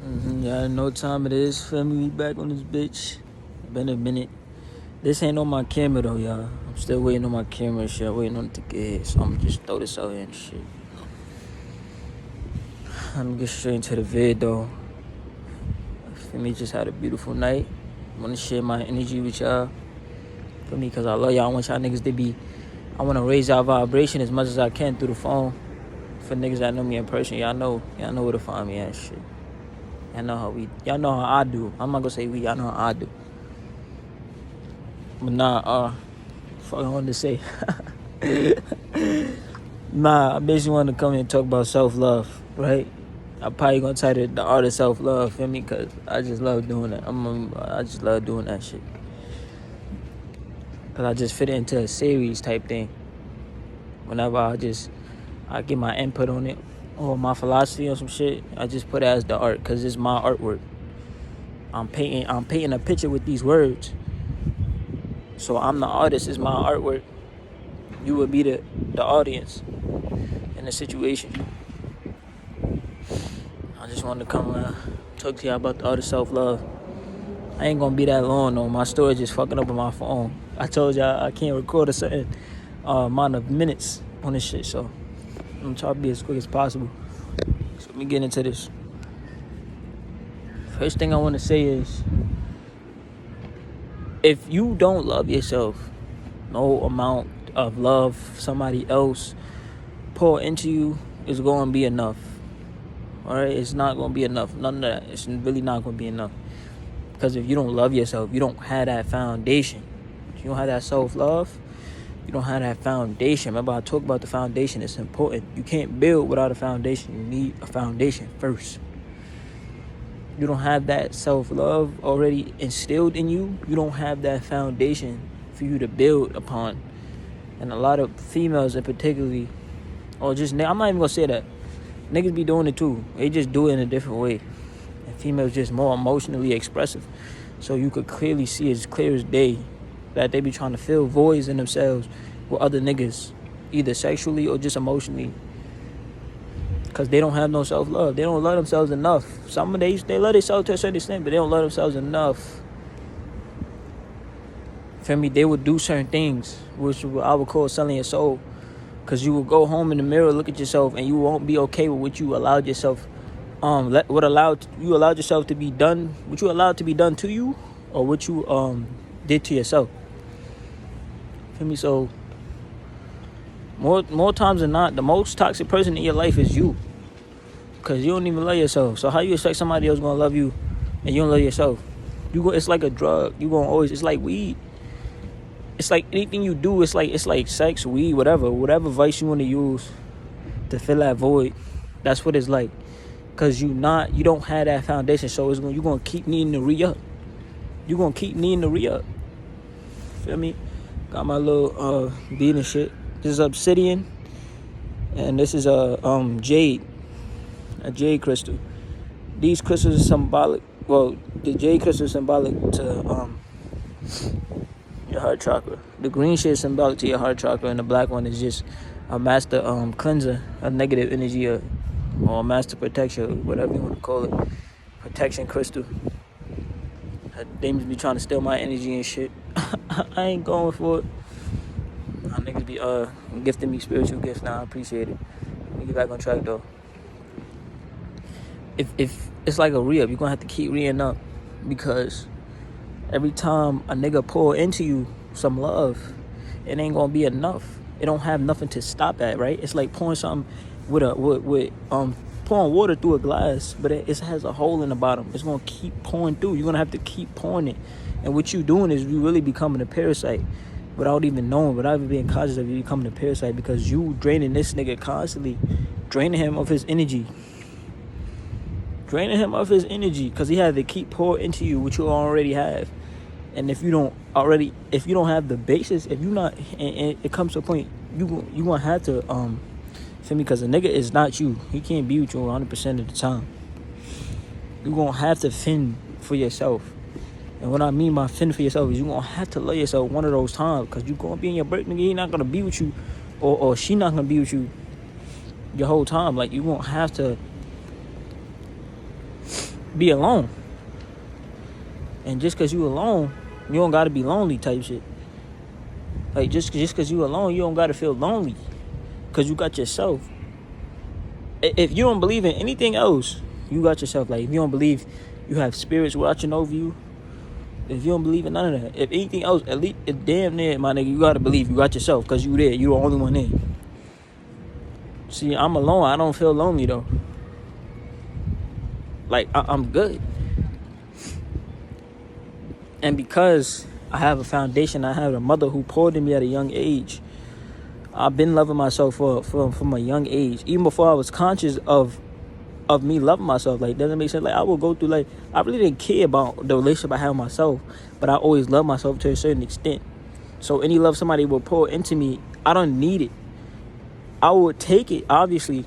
Y'all know what time it is. Family, we back on this bitch. Been a minute. This ain't on my camera though, y'all. I'm still waiting on my camera and shit. Waiting on it to get here. So I'm gonna just throw this out here and shit. I'm gonna get straight into the vid though. For me, just had a beautiful night. I wanna share my energy with y'all. For me, cause I love y'all. I want y'all niggas to be. I wanna raise y'all vibration as much as I can through the phone. For niggas that know me in person, y'all know where to find me at shit. Y'all know how I do. I'm not gonna say we, y'all know how I do. But nah, fuck I wanted to say. Nah, I basically wanted to come here and talk about self-love, right? I'm probably gonna title it The Art of Self-Love, feel me? Cause I just love doing that. I just love doing that shit. Cause I just fit it into a series type thing. Whenever I get my input on it or my philosophy on some shit, I just put it as the art, cause it's my artwork. I'm painting a picture with these words. So I'm the artist, it's my artwork. You would be the audience in the situation. I just wanted to come talk to y'all about the art of self-love. I ain't gonna be that long though. My storage is fucking up on my phone. I told y'all I can't record a certain amount of minutes on this shit, so I'm gonna try to be as quick as possible. So let me get into this. First thing I want to say is, if you don't love yourself, no amount of love somebody else pour into you is going to be enough. Alright? It's not going to be enough. None of that. It's really not going to be enough. Because if you don't love yourself, you don't have that foundation. If you don't have that self-love, you don't have that foundation. Remember, I talked about the foundation. It's important. You can't build without a foundation. You need a foundation first. You don't have that self-love already instilled in you. You don't have that foundation for you to build upon. And a lot of females in particularly, or just, I'm not even going to say that. Niggas be doing it too. They just do it in a different way. And females just more emotionally expressive. So you could clearly see as clear as day that they be trying to fill voids in themselves with other niggas, either sexually or just emotionally. Because they don't have no self-love. They don't love themselves enough. Some of they love themselves to a certain extent, but they don't love themselves enough. For me, they would do certain things, which I would call selling your soul. Because you will go home in the mirror, look at yourself, and you won't be okay with what you allowed yourself, what you allowed yourself to be done, what you allowed to be done to you, or what you did to yourself. For me, so more times than not, the most toxic person in your life is you. Because you don't even love yourself. So how you expect somebody else gonna love you and you don't love yourself? It's like a drug. It's like weed. It's like anything you do, it's like sex, weed, whatever vice you want to use to fill that void. That's what it's like. Because you don't have that foundation, so you're gonna keep needing to re-up. You're gonna keep needing to re-up. Feel me? Got my little bead and shit. This is obsidian, and this is a jade crystal. These crystals are symbolic. Well, the jade crystal is symbolic to your heart chakra. The green shit is symbolic to your heart chakra, and the black one is just a master cleanser of negative energy, or a master protection, whatever you want to call it. Protection crystal. They must be trying to steal my energy and shit. I ain't going for it. My niggas be gifting me spiritual gifts now. I appreciate it. Let me get back on track though. If it's like a re-up, you're gonna have to keep re-ing up, because every time a nigga pour into you some love, it ain't gonna be enough. It don't have nothing to stop at, right? It's like pouring something with pouring water through a glass, but it has a hole in the bottom. It's gonna keep pouring through. You're gonna have to keep pouring it. And what you doing is you really becoming a parasite without even knowing, without even being conscious of you becoming a parasite, because you draining this nigga constantly, draining him of his energy. Because he had to keep pouring into you what you already have. And if you don't have the basis, if you not, and it comes to a point, you gonna have to feel me, because a nigga is not you. He can't be with you 100% of the time. You gonna have to fend for yourself. And what I mean by fend for yourself is you gonna have to love yourself one of those times, because you gonna be in your break, nigga. He not gonna be with you, or she not gonna be with you your whole time. Like, you gonna have to be alone. And just because you alone, you don't got to be lonely type shit. Like, just because you alone, you don't got to feel lonely. Because you got yourself. If you don't believe in anything else, you got yourself. Like, if you don't believe you have spirits watching over you, if you don't believe in none of that, if anything else, at least damn near, my nigga, you got to believe you got yourself. Because you there. You the only one there. See, I'm alone. I don't feel lonely, though. Like, I'm good. And because I have a foundation, I have a mother who poured in me at a young age. I've been loving myself from a young age. Even before I was conscious of me loving myself. Like, doesn't make sense. Like, I will go through, like, I really didn't care about the relationship I have with myself, but I always loved myself to a certain extent. So any love somebody will pour into me, I don't need it. I would take it, obviously,